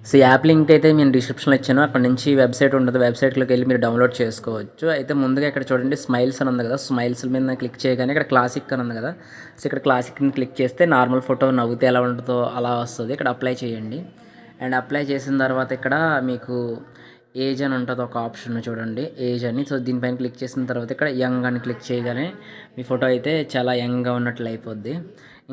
So app link అయితే నేను డిస్క్రిప్షన్లో ఇచ్చాను. అక్కడ నుంచి వెబ్సైట్ ఉంటుంది. వెబ్సైట్లోకి వెళ్ళి మీరు డౌన్లోడ్ చేసుకోవచ్చు. అయితే ముందుగా ఇక్కడ చూడండి స్మైల్స్ అని ఉంది కదా, స్మైల్స్ మీద క్లిక్ చేయగానే ఇక్కడ క్లాసిక్ అని ఉంది కదా, సో ఇక్కడ క్లాసిక్ని క్లిక్ చేస్తే నార్మల్ ఫోటో నవ్వుతే ఎలా ఉంటుందో అలా వస్తుంది. ఇక్కడ అప్లై చేయండి. అండ్ అప్లై చేసిన తర్వాత ఇక్కడ మీకు ఏజ్ అని ఉంటుంది ఒక ఆప్షన్ చూడండి, ఏజ్ అని. సో దీనిపైన క్లిక్ చేసిన తర్వాత ఇక్కడ యంగ్ అని క్లిక్ చేయగానే మీ ఫోటో అయితే చాలా యంగ్గా ఉన్నట్లు అయిపోద్ది.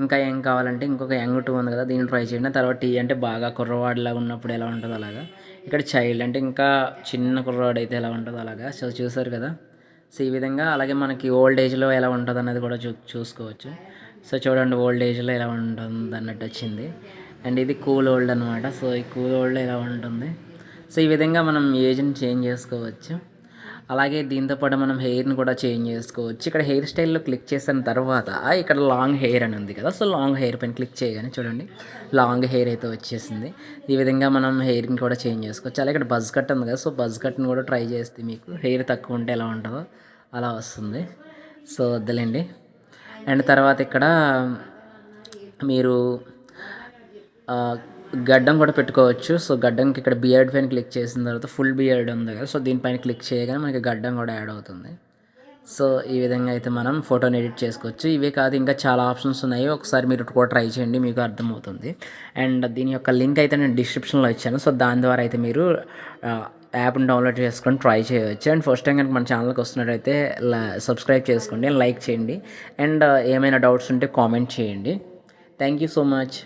ఇంకా యంగ్ కావాలంటే ఇంకొక యంగ్ 2 ఉంది కదా, దీన్ని ట్రై చేయండి. తర్వాత టీ అంటే బాగా కుర్రవాడిలాగా ఉన్నప్పుడు ఎలా ఉంటుందో అలాగా. ఇక్కడ చైల్డ్ అంటే ఇంకా చిన్న కుర్రవాడు అయితే ఎలా ఉంటుందో అలాగా. సో చూసారు కదా. సో ఈ విధంగా అలాగే మనకి ఓల్డ్ ఏజ్లో ఎలా ఉంటుంది అన్నది కూడా చూసుకోవచ్చు. సో చూడండి ఓల్డ్ ఏజ్లో ఎలా ఉంటుంది అన్నట్టు వచ్చింది. అండ్ ఇది కూల్ ఓల్డ్ అనమాట. సో ఈ కూల్ ఓల్డ్లో ఎలా ఉంటుంది. సో ఈ విధంగా మనం ఏజ్ని చేంజ్ చేసుకోవచ్చు. అలాగే దీంతోపాటు మనం హెయిర్ని కూడా చేంజ్ చేసుకోవచ్చు. ఇక్కడ హెయిర్ స్టైల్లో క్లిక్ చేసిన తర్వాత ఇక్కడ లాంగ్ హెయిర్ అని ఉంది కదా, సో లాంగ్ హెయిర్ పైన క్లిక్ చేయగానే చూడండి లాంగ్ హెయిర్ అయితే వచ్చేసింది. ఈ విధంగా మనం హెయిర్ని కూడా చేంజ్ చేసుకోవచ్చు. అలాగే ఇక్కడ బజ్ కట్ ఉంది కదా, సో బజ్ కట్ని కూడా ట్రై చేస్తే మీకు హెయిర్ తక్కువ ఉంటే ఎలా ఉంటుందో అలా వస్తుంది. సో వద్దులేండి. అండ్ తర్వాత ఇక్కడ మీరు గడ్డం కూడా పెట్టుకోవచ్చు. సో గడ్డంకి ఇక్కడ బియర్డ్ పైన క్లిక్ చేసిన తర్వాత ఫుల్ బియర్డ్ ఉంది కదా, సో దీనిపైన క్లిక్ చేయగానే మనకి గడ్డం కూడా యాడ్ అవుతుంది. సో ఈ విధంగా అయితే మనం ఫోటోని ఎడిట్ చేసుకోవచ్చు. ఇవే కాదు ఇంకా చాలా ఆప్షన్స్ ఉన్నాయి. ఒకసారి మీరు కూడా ట్రై చేయండి, మీకు అర్థమవుతుంది. అండ్ దీని యొక్క లింక్ అయితే నేను డిస్క్రిప్షన్లో ఇచ్చాను. సో దాని ద్వారా అయితే మీరు యాప్ని డౌన్లోడ్ చేసుకొని ట్రై చేయవచ్చు. అండ్ ఫస్ట్ టైం కనుక మన ఛానల్కి వస్తున్నట్టయితే సబ్స్క్రైబ్ చేసుకోండి, లైక్ చేయండి. అండ్ ఏమైనా డౌట్స్ ఉంటే కామెంట్ చేయండి. Thank you so much.